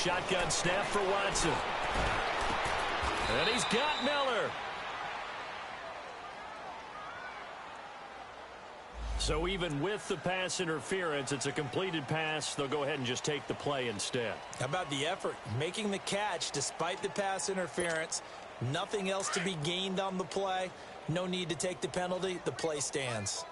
shotgun snap for Watson. And he's got Miller. So even with the pass interference, it's a completed pass. They'll go ahead and just take the play instead. How about the effort? Making the catch despite the pass interference. Nothing else to be gained on the play. No need to take the penalty. The play stands.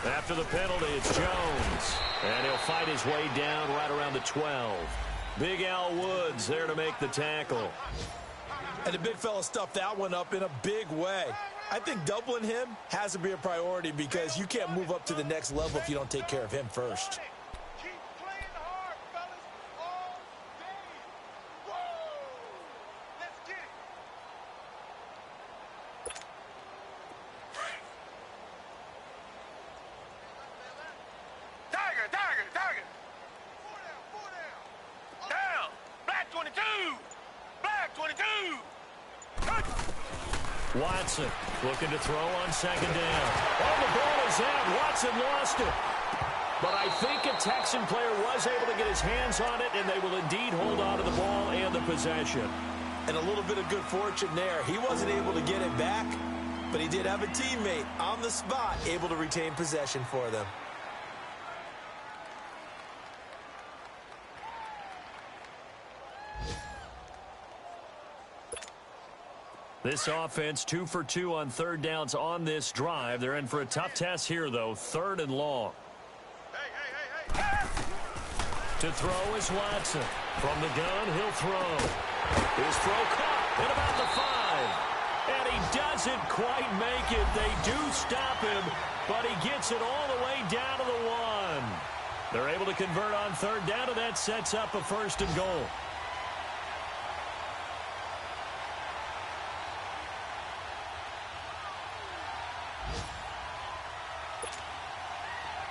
After the penalty, it's Jones. And he'll fight his way down right around the 12. Big Al Woods there to make the tackle. And the big fella stuffed that one up in a big way. I think doubling him has to be a priority because you can't move up to the next level if you don't take care of him first. Watson looking to throw on second down. Oh, the ball is out. Watson lost it. But I think a Texan player was able to get his hands on it, and they will indeed hold on to the ball and the possession. And a little bit of good fortune there. He wasn't able to get it back, but he did have a teammate on the spot able to retain possession for them. This offense 2 for 2 on third downs on this drive. They're in for a tough test here, though. 3rd and long. To throw is Watson. From the gun, he'll throw. His throw caught at about the 5. And he doesn't quite make it. They do stop him, but he gets it all the way down to the 1. They're able to convert on third down, and that sets up a 1st and goal.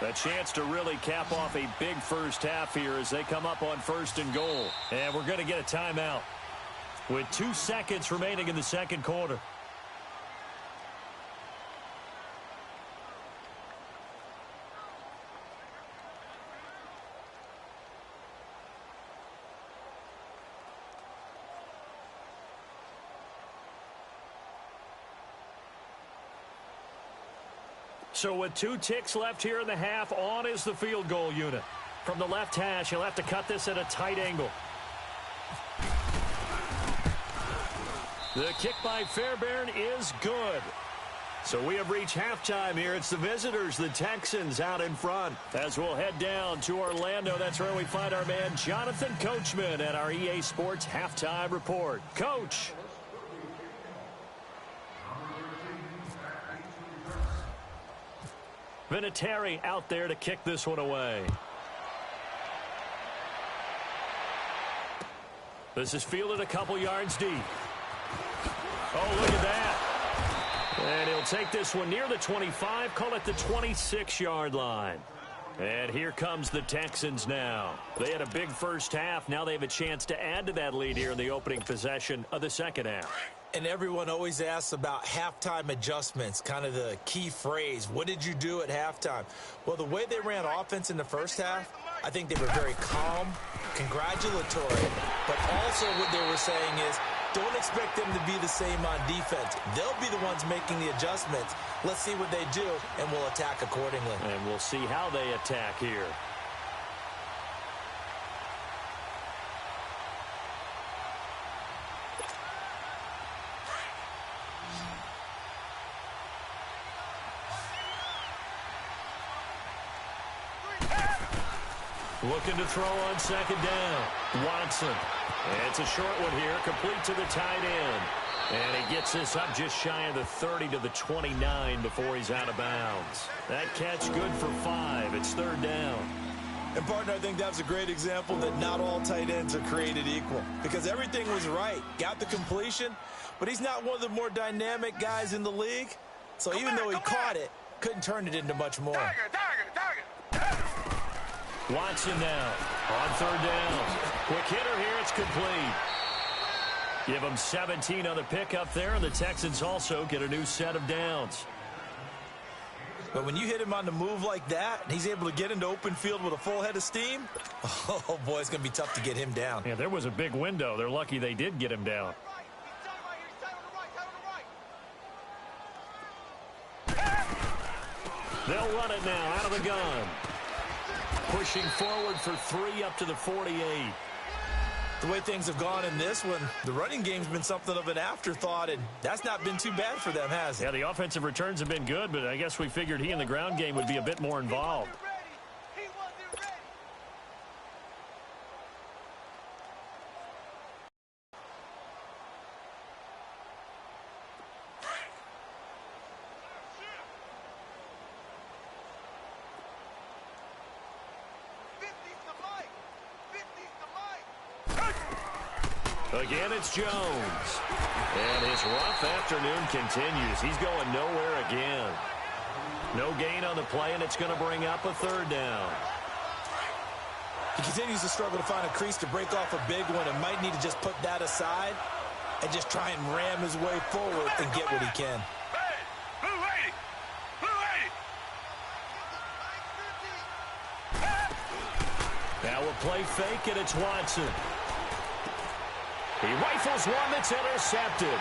A chance to really cap off a big first half here as they come up on 1st and goal. And we're going to get a timeout with 2 seconds remaining in the second quarter. So with 2 ticks left here in the half, on is the field goal unit. From the left hash, he'll have to cut this at a tight angle. The kick by Fairbairn is good. So we have reached halftime here. It's the visitors, the Texans, out in front. As we'll head down to Orlando, that's where we find our man Jonathan Coachman at our EA Sports Halftime Report. Coach. Vinatieri out there to kick this one away. This is fielded a couple yards deep. Oh, look at that. And he'll take this one near the 25, call it the 26-yard line. And here comes the Texans now. They had a big first half. Now they have a chance to add to that lead here in the opening possession of the second half. And everyone always asks about halftime adjustments, kind of the key phrase. What did you do at halftime? Well, the way they ran offense in the first half, I think they were very calm, congratulatory, but also what they were saying is don't expect them to be the same on defense. They'll be the ones making the adjustments. Let's see what they do, and we'll attack accordingly. And we'll see how they attack here. Looking to throw on second down. Watson. It's a short one here, complete to the tight end. And he gets this up just shy of the 30 to the 29 before he's out of bounds. That catch good for 5. It's 3rd down. And, partner, I think that's a great example that not all tight ends are created equal because everything was right. Got the completion, but he's not one of the more dynamic guys in the league. So even though he caught it, couldn't turn it into much more. Watson now on 3rd down. Quick hitter here. It's complete. Give them 17 on the pickup there, and the Texans also get a new set of downs. But when you hit him on the move like that, and he's able to get into open field with a full head of steam, oh, boy, it's going to be tough to get him down. Yeah, there was a big window. They're lucky they did get him down. They'll run it now out of the gun. Pushing forward for 3 up to the 48. The way things have gone in this one, the running game's been something of an afterthought, and that's not been too bad for them, has it? Yeah, the offensive returns have been good, but I guess we figured he in the ground game would be a bit more involved. Again, it's Jones. And his rough afternoon continues. He's going nowhere again. No gain on the play, and it's going to bring up a 3rd down. He continues to struggle to find a crease to break off a big one and might need to just put that aside and just try and ram his way forward and get what he can. Now a play fake, and it's Watson. He rifles one that's intercepted.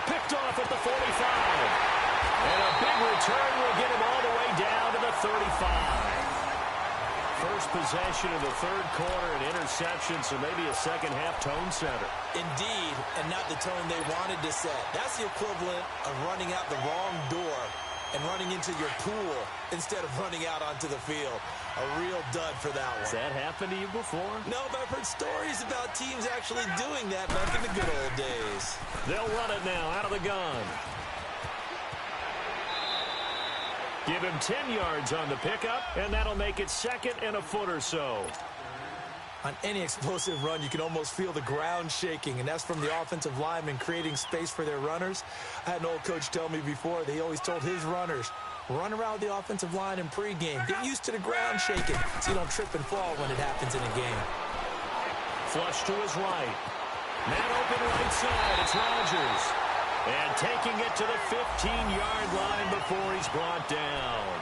Picked off at the 45. And a big return will get him all the way down to the 35. First possession of the 3rd quarter, an interception, so maybe a second-half tone setter. Indeed, and not the tone they wanted to set. That's the equivalent of running out the wrong door and running into your pool instead of running out onto the field. A real dud for that one. Has that happened to you before? No, but I've heard stories about teams actually doing that back in the good old days. They'll run it now out of the gun. Give him 10 yards on the pickup, and that'll make it 2nd and a foot or so. On any explosive run, you can almost feel the ground shaking, and that's from the offensive linemen creating space for their runners. I had an old coach tell me before, they always told his runners, run around the offensive line in pregame. Get used to the ground shaking so you don't trip and fall when it happens in a game. Flush to his right. Man open right side. It's Rodgers. And taking it to the 15-yard line before he's brought down.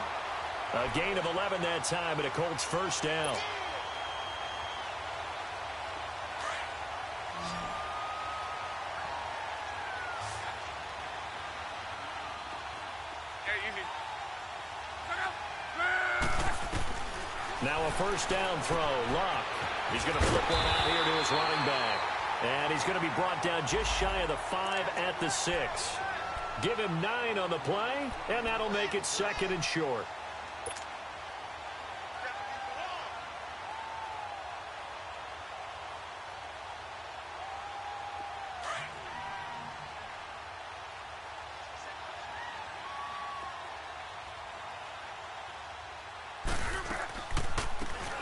A gain of 11 that time, and a Colts 1st down. Now a 1st down throw. Luck. He's going to flip one out here to his running back. And he's going to be brought down just shy of the 5 at the 6. Give him 9 on the play, and that'll make it 2nd and short.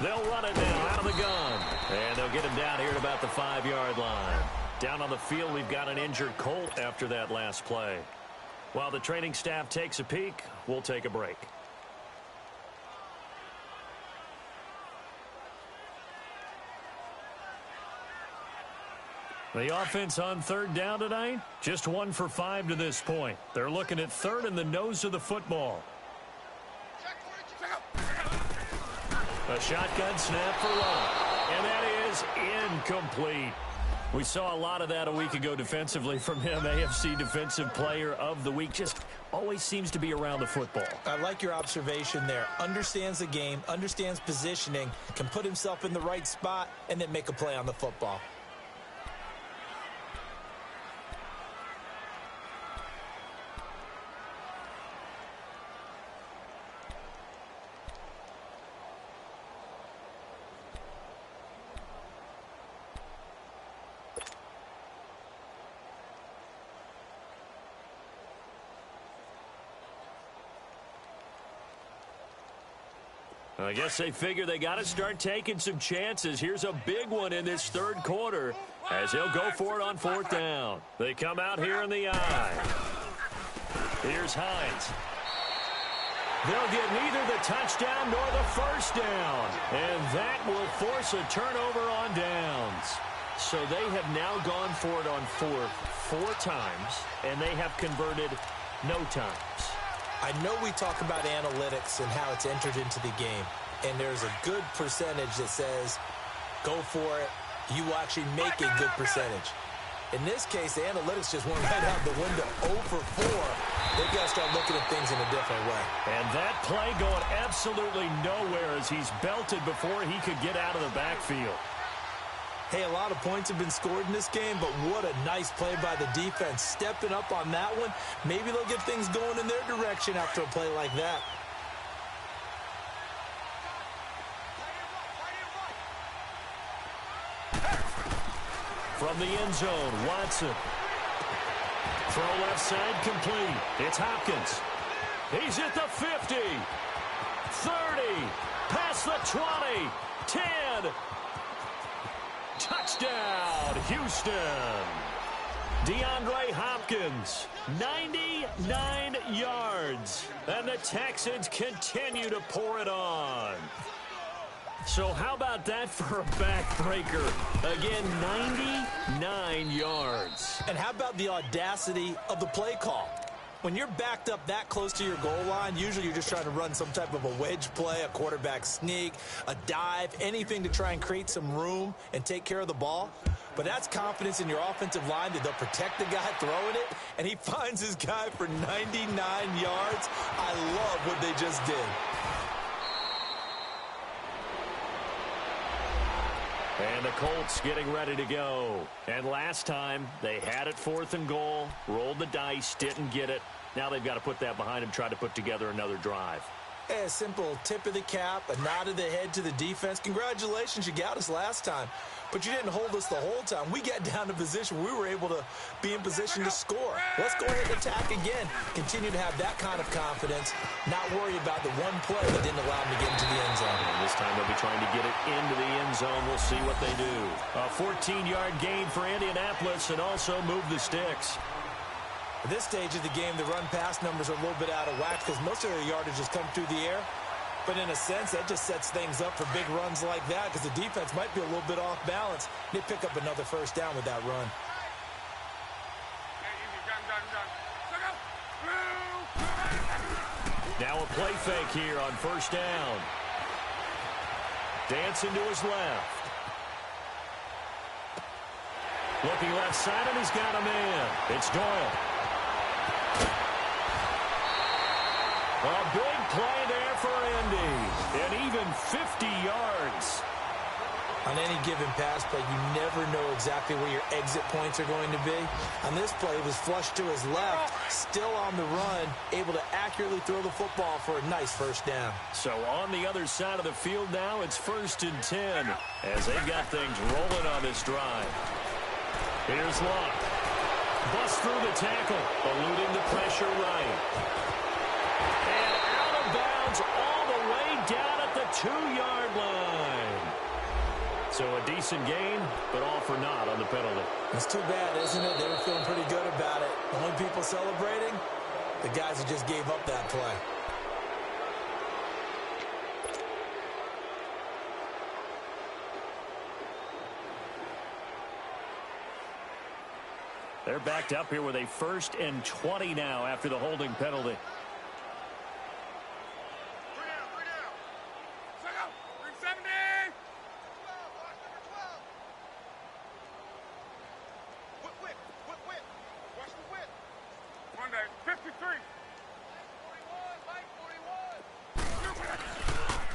They'll run it now out of the gun. And they'll get him down here at about the 5-yard line. Down on the field, we've got an injured Colt after that last play. While the training staff takes a peek, we'll take a break. The offense on 3rd down tonight, just 1 for 5 to this point. They're looking at 3rd in the nose of the football. A shotgun snap for Luck. And that is incomplete. We saw a lot of that a week ago defensively from him. AFC Defensive Player of the Week. Just always seems to be around the football. I like your observation there. Understands the game, understands positioning, can put himself in the right spot, and then make a play on the football. I guess they figure they got to start taking some chances. Here's a big one in this 3rd quarter as he'll go for it on 4th down. They come out here in the eye. Here's Hines. They'll get neither the touchdown nor the 1st down. And that will force a turnover on downs. So they have now gone for it on 4th 4 times, and they have converted no times. I know we talk about analytics and how it's entered into the game, and there's a good percentage that says, go for it, you will actually make a good percentage. In this case, the analytics just went right out the window. 0 for 4. They've got to start looking at things in a different way. And that play going absolutely nowhere as he's belted before he could get out of the backfield. Hey, a lot of points have been scored in this game, but what a nice play by the defense. Stepping up on that one, maybe they'll get things going in their direction after a play like that. From the end zone, Watson. Throw left side complete. It's Hopkins. He's at the 50. 30. Past the 20. 10. Touchdown, Houston. DeAndre Hopkins, 99 yards. And the Texans continue to pour it on. So how about that for a backbreaker? Again, 99 yards. And how about the audacity of the play call? When you're backed up that close to your goal line, usually you're just trying to run some type of a wedge play, a quarterback sneak, a dive, anything to try and create some room and take care of the ball. But that's confidence in your offensive line that they'll protect the guy throwing it, and he finds his guy for 99 yards. I love what they just did. And the Colts getting ready to go. And last time, they had it 4th and goal, rolled the dice, didn't get it. Now they've got to put that behind them, try to put together another drive. A simple tip of the cap, a nod of the head to the defense. Congratulations, you got us last time. But you didn't hold us the whole time. We got down to position. We were able to be in position to score. Let's go ahead and attack again. Continue to have that kind of confidence. Not worry about the one play that didn't allow them to get into the end zone. And this time they'll be trying to get it into the end zone. We'll see what they do. A 14-yard gain for Indianapolis and also move the sticks. At this stage of the game, the run-pass numbers are a little bit out of whack because most of their yardage has come through the air. But in a sense, that just sets things up for big runs like that because the defense might be a little bit off balance. They pick up another first down with that run. Now a play fake here on first down. Dancing to his left. Looking left side, and he's got a man. It's Doyle. A big play there for Indy. And even 50 yards. On any given pass play, you never know exactly where your exit points are going to be. On this play, it was flushed to his left, still on the run, able to accurately throw the football for a nice first down. So on the other side of the field now, it's 1st and 10 as they've got things rolling on this drive. Here's Luck. Bust through the tackle, eluding the pressure right. And out of bounds all the way down at the 2-yard line. So a decent gain, but all for naught on the penalty. That's too bad, isn't it? They were feeling pretty good about it. The only people celebrating, the guys who just gave up that play. They're backed up here with a 1st and 20 now after the holding penalty.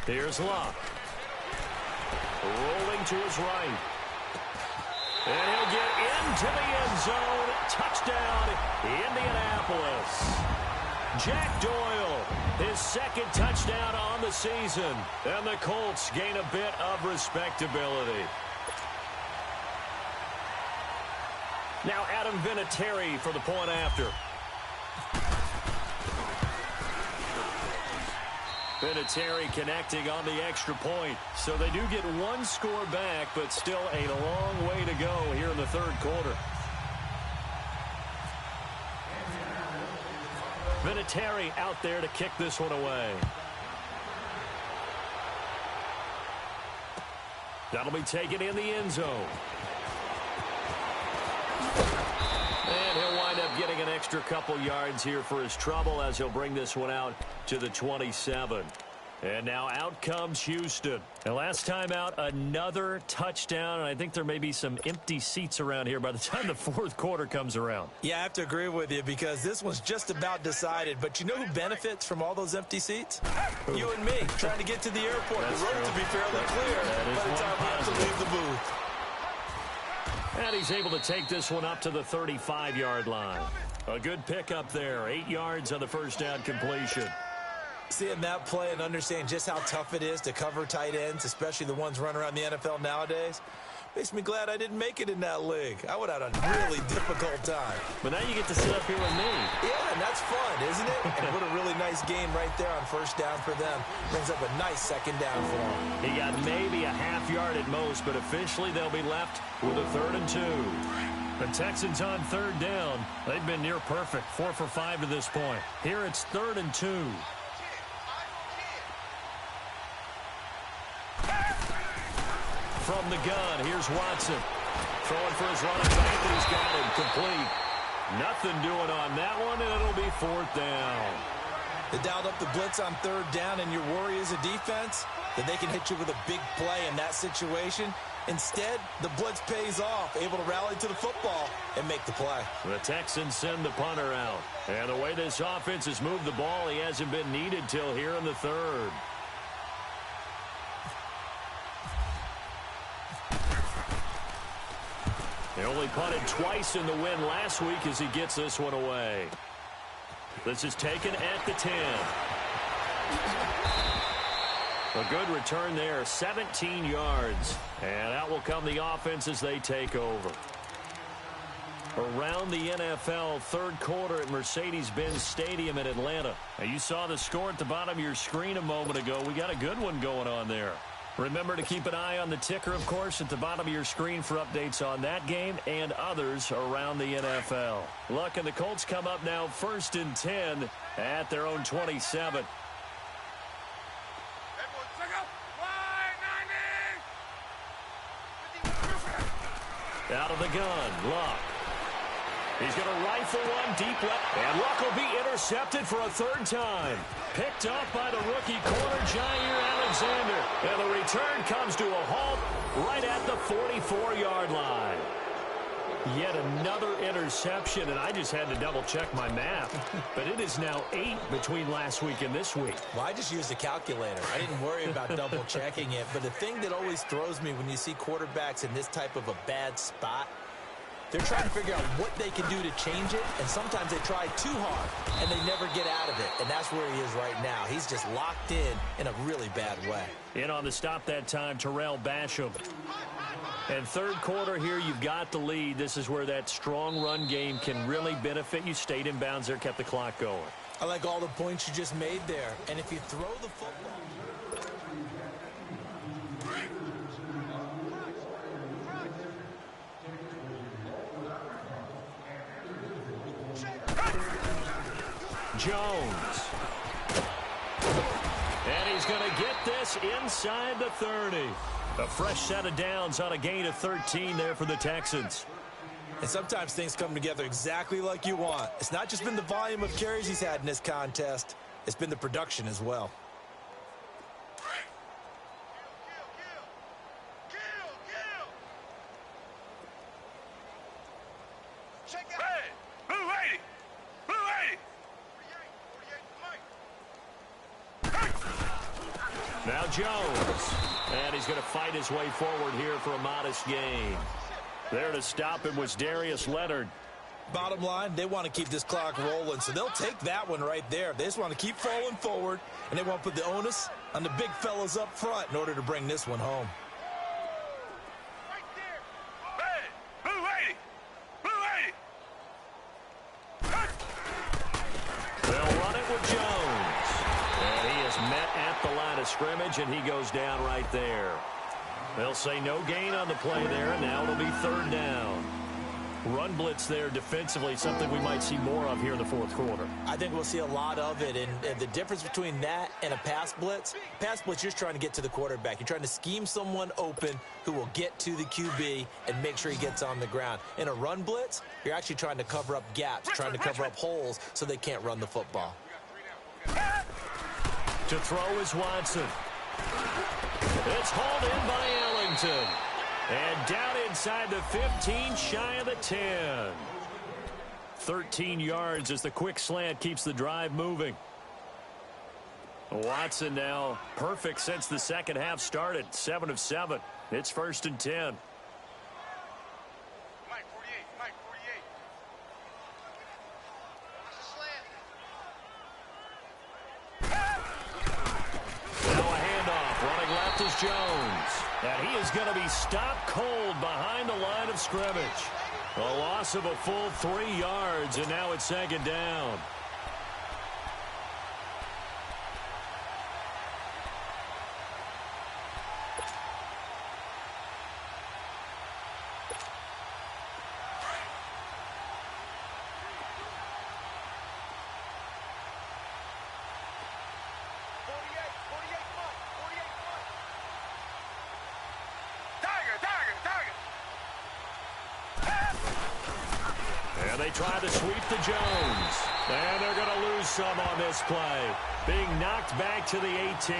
Here's Luck. Rolling to his right. And he'll get into the end zone. Touchdown, Indianapolis. Jack Doyle, his 2nd touchdown on the season. And the Colts gain a bit of respectability. Now Adam Vinatieri for the point after. Vinatieri connecting on the extra point. So they do get one score back, but still a long way to go here in the 3rd quarter. Vinatieri out there to kick this one away. That'll be taken in the end zone. And he'll wind up getting an extra extra couple yards here for his trouble as he'll bring this one out to the 27. And now out comes Houston. And last time out, another touchdown. And I think there may be some empty seats around here by the time the fourth quarter comes around. Yeah, I have to agree with you because this one's just about decided. But you know who benefits from all those empty seats? You and me, trying to get to the airport. That's the road true. to be fairly clear by the time we have to leave the booth. And he's able to take this one up to the 35-yard line. A good pickup there. 8 yards on the first down completion. Seeing that play and understanding just how tough it is to cover tight ends, especially the ones running around the NFL nowadays, makes me glad I didn't make it in that league. I would have had a really difficult time. But now you get to sit up here with me. Yeah, and that's fun, isn't it? And what a really nice game right there on first down for them. Brings up a nice second down for them. He got maybe a half yard at most, but officially they'll be left with a 3rd and 2. The Texans on 3rd down. They've been near perfect, 4 for 5 to this point. Here it's 3rd and 2. From the gun, here's Watson. Throwing for his running back, and he's got him complete. Nothing doing on that one, and it'll be 4th down. They dialed up the blitz on 3rd down, and your worry as a defense that they can hit you with a big play in that situation. Instead, the blitz pays off, able to rally to the football and make the play. The Texans send the punter out. And the way this offense has moved the ball, he hasn't been needed till here in the 3rd. He only punted twice in the win last week as he gets this one away. This is taken at the 10. A good return there, 17 yards. And out will come the offense as they take over. Around the NFL, 3rd quarter at Mercedes-Benz Stadium in Atlanta. Now, you saw the score at the bottom of your screen a moment ago. We got a good one going on there. Remember to keep an eye on the ticker, of course, at the bottom of your screen for updates on that game and others around the NFL. Luck and the Colts come up now 1st and 10 at their own 27. Out of the gun, Luck. He's going to rifle one deep left, and Luck will be intercepted for a 3rd time. Picked up by the rookie corner, Jair Alexander. And the return comes to a halt right at the 44-yard line. Yet another interception, and I just had to double-check my math. But it is now 8 between last week and this week. Well, I just used a calculator. I didn't worry about double-checking it. But the thing that always throws me when you see quarterbacks in this type of a bad spot, they're trying to figure out what they can do to change it, and sometimes they try too hard, and they never get out of it. And that's where he is right now. He's just locked in a really bad way. In on the stop that time, Terrell Basham. And 3rd quarter here, you've got the lead. This is where that strong run game can really benefit you. Stayed in bounds there, kept the clock going. I like all the points you just made there. And if you throw the football... Jones. And he's going to get this inside the 30. A fresh set of downs on a gain of 13 there for the Texans. And sometimes things come together exactly like you want. It's not just been the volume of carries he's had in this contest. It's been the production as well. Now Jones. And he's going to fight his way forward here for a modest gain. There to stop him was Darius Leonard. Bottom line, they want to keep this clock rolling, so they'll take that one right there. They just want to keep falling forward, and they want to put the onus on the big fellas up front in order to bring this one home. They'll run it with Jones. And he is met at the line of scrimmage, and he goes down right there. They'll say no gain on the play there, and now it'll be 3rd down. Run blitz there defensively, something we might see more of here in the fourth quarter. I think we'll see a lot of it, and the difference between that and a pass blitz, you're just trying to get to the quarterback. You're trying to scheme someone open who will get to the QB and make sure he gets on the ground. In a run blitz, you're actually trying to cover up gaps, trying to cover up holes so they can't run the football. To throw is Watson. It's hauled in by Ellington. And down inside the 15, shy of the 10. 13 yards as the quick slant keeps the drive moving. Watson now perfect since the second half started. 7 of 7. It's 1st and 10. Is Jones, and he is going to be stopped cold behind the line of scrimmage. A loss of a full 3 yards, and now it's 2nd down. They try to sweep to Jones. And they're going to lose some on this play. Being knocked back to the 18.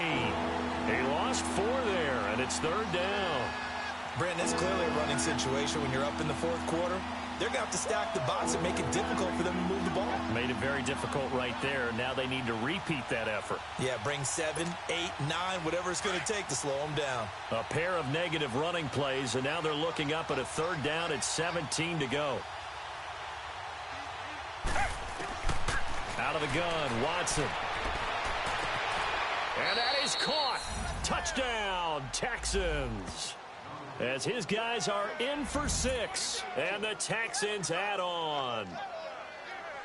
He lost 4 there, and it's 3rd down. Brandon, it's clearly a running situation when you're up in the fourth quarter. They're going to have to stack the box and make it difficult for them to move the ball. Made it very difficult right there. Now they need to repeat that effort. Yeah, bring 7, 8, 9, whatever it's going to take to slow them down. A pair of negative running plays, and now they're looking up at a 3rd down at 17 to go. Out of the gun, Watson. And that is caught. Touchdown, Texans. As his guys are in for 6, and the Texans add on.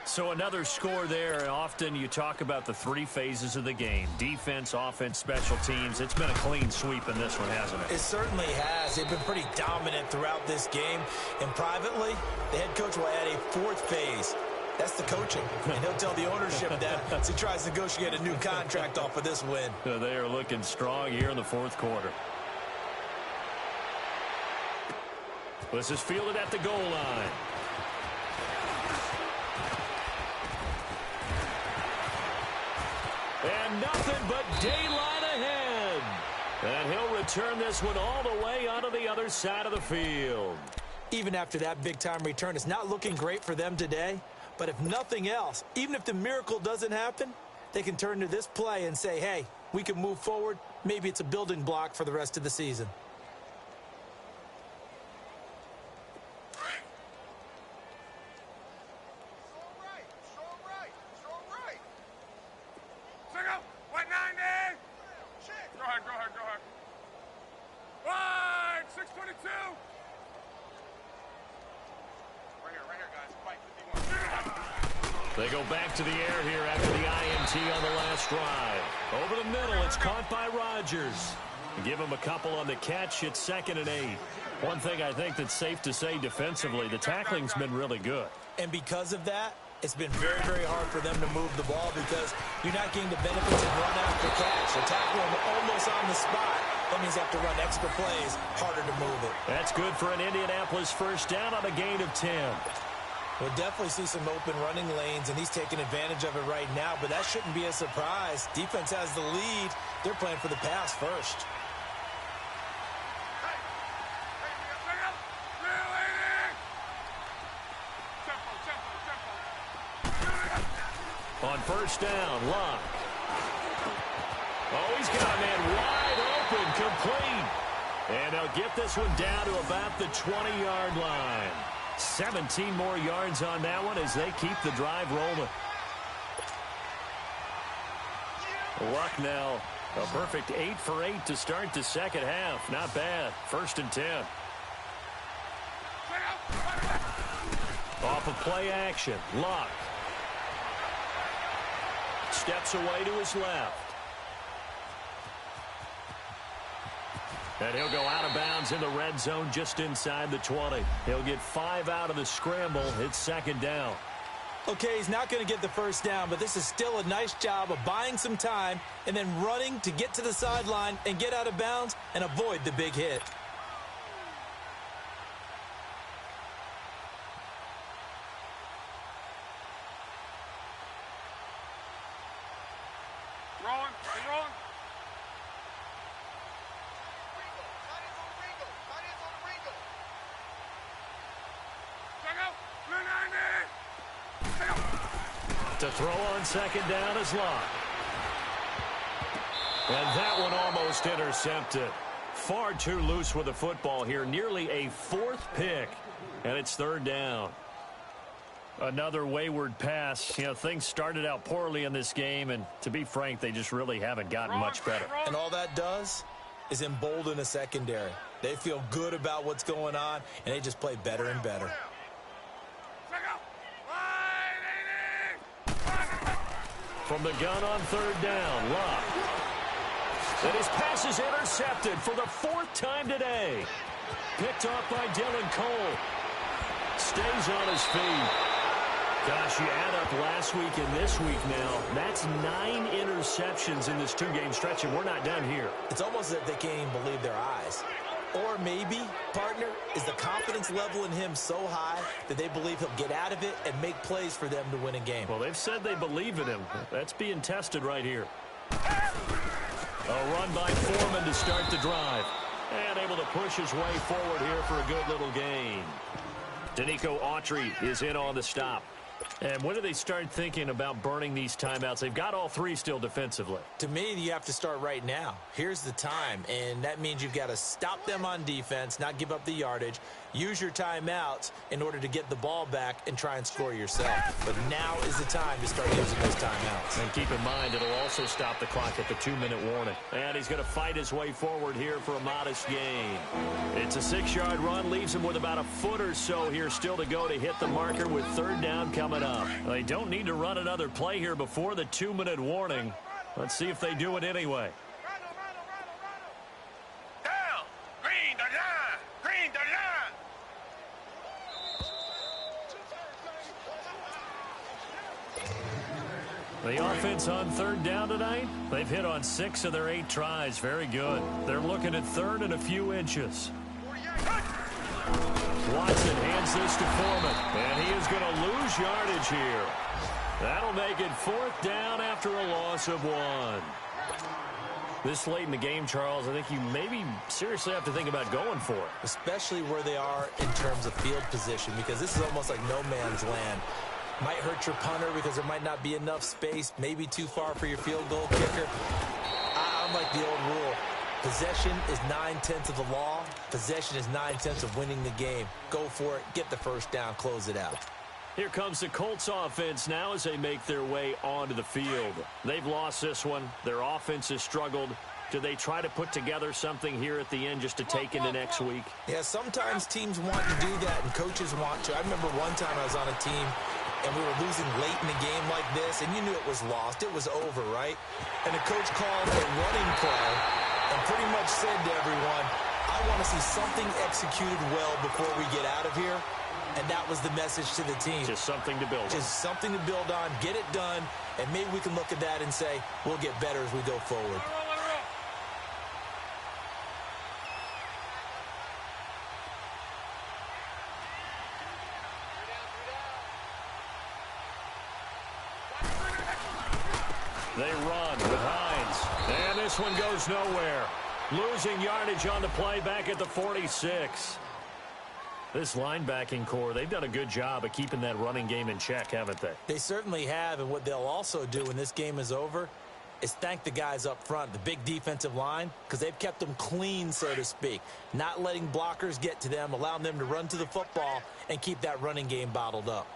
So another score there. Often you talk about the 3 phases of the game. Defense, offense, special teams. It's been a clean sweep in this one, hasn't it? It certainly has. They've been pretty dominant throughout this game. And privately, the head coach will add a 4th phase. That's the coaching. And he'll tell the ownership that as he tries to negotiate a new contract off of this win. They are looking strong here in the fourth quarter. This is fielded at the goal line. And nothing but daylight ahead. And he'll return this one all the way onto the other side of the field. Even after that big-time return, it's not looking great for them today. But if nothing else, even if the miracle doesn't happen, they can turn to this play and say, hey, we can move forward. Maybe it's a building block for the rest of the season. They go back to the air here after the INT on the last drive. Over the middle, it's caught by Rodgers. Give him a couple on the catch. It's 2nd and 8. One thing I think that's safe to say defensively, the tackling's been really good. And because of that, it's been very, very hard for them to move the ball because you're not getting the benefits of run after catch. They're tackling almost on the spot. That means they have to run extra plays, harder to move it. That's good for an Indianapolis first down on a gain of 10. We'll definitely see some open running lanes, and he's taking advantage of it right now, but that shouldn't be a surprise. Defense has the lead. They're playing for the pass first. On first down, Luck. Oh, he's got a man wide open, complete. And they'll get this one down to about the 20-yard line. 17 more yards on that one as they keep the drive rolling. Luck now, a perfect 8 for 8 to start the second half. Not bad. 1st and 10. Off of play action, Luck. Steps away to his left. And he'll go out of bounds in the red zone just inside the 20. He'll get 5 out of the scramble. It's second down. Okay, he's not going to get the first down, but this is still a nice job of buying some time and then running to get to the sideline and get out of bounds and avoid the big hit. To throw on second down is Locke. And that one almost intercepted. Far too loose with the football here. Nearly a 4th pick. And it's third down. Another wayward pass. You know, things started out poorly in this game, and to be frank, they just really haven't gotten much better. And all that does is embolden a secondary. They feel good about what's going on, and they just play better and better. From the gun on third down, Locke. And his pass is intercepted for the 4th time today. Picked off by Dylan Cole. Stays on his feet. Gosh, you add up last week and this week now. That's 9 interceptions in this 2-game stretch, and we're not done here. It's almost as if they can't even believe their eyes. Or maybe, partner, is the confidence level in him so high that they believe he'll get out of it and make plays for them to win a game. Well, they've said they believe in him. That's being tested right here. A run by Foreman to start the drive. And able to push his way forward here for a good little gain. Danico Autry is in on the stop. And when do they start thinking about burning these timeouts? They've got all 3 still defensively. To me, you have to start right now. Here's the time, and that means you've got to stop them on defense, not give up the yardage, use your timeouts in order to get the ball back and try and score yourself. But now is the time to start using those timeouts. And keep in mind, it'll also stop the clock at the 2-minute warning. And he's going to fight his way forward here for a modest gain. It's a 6-yard run, leaves him with about a foot or so here still to go to hit the marker with third down coming up. They don't need to run another play here before the 2-minute warning. Let's see if they do it anyway. Down! Green the line! Green the line! The offense on third down tonight, they've hit on 6 of their 8 tries. Very good. They're looking at third and a few inches. Watson hands this to Foreman, and he is going to lose yardage here. That'll make it 4th down after a loss of 1. This late in the game, Charles, I think you maybe seriously have to think about going for it. Especially where they are in terms of field position, because this is almost like no man's land. Might hurt your punter because there might not be enough space, maybe too far for your field goal kicker. I'm like the old rule. Possession is 9/10 of the law. Possession is 9/10 of winning the game. Go for it. Get the first down. Close it out. Here comes the Colts offense now as they make their way onto the field. They've lost this one. Their offense has struggled. Do they try to put together something here at the end just to take into next week? Yeah, sometimes teams want to do that and coaches want to. I remember one time I was on a team and we were losing late in the game like this, and you knew it was lost. It was over, right? And the coach called a running play and pretty much said to everyone, I want to see something executed well before we get out of here. And that was the message to the team. Just something to build on. Just something to build on, get it done, and maybe we can look at that and say, we'll get better as we go forward. They run with Hines. And this one goes nowhere. Losing yardage on the play back at the 46. This linebacking core, they've done a good job of keeping that running game in check, haven't they? They certainly have, and what they'll also do when this game is over is thank the guys up front, the big defensive line, because they've kept them clean, so to speak. Not letting blockers get to them, allowing them to run to the football and keep that running game bottled up.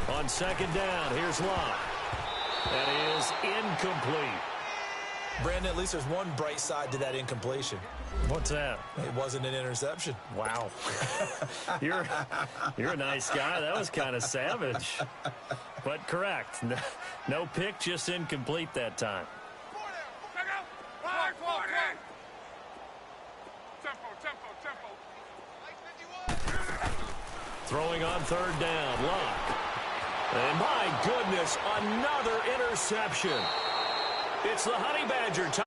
On second down, here's Locke. That is incomplete. Brandon, at least there's one bright side to that incompletion. What's that? It wasn't an interception. Wow. You're a nice guy. That was kind of savage. But correct. No pick, just incomplete that time. Throwing on third down, Luck. And my goodness, another interception. It's the Honey Badger.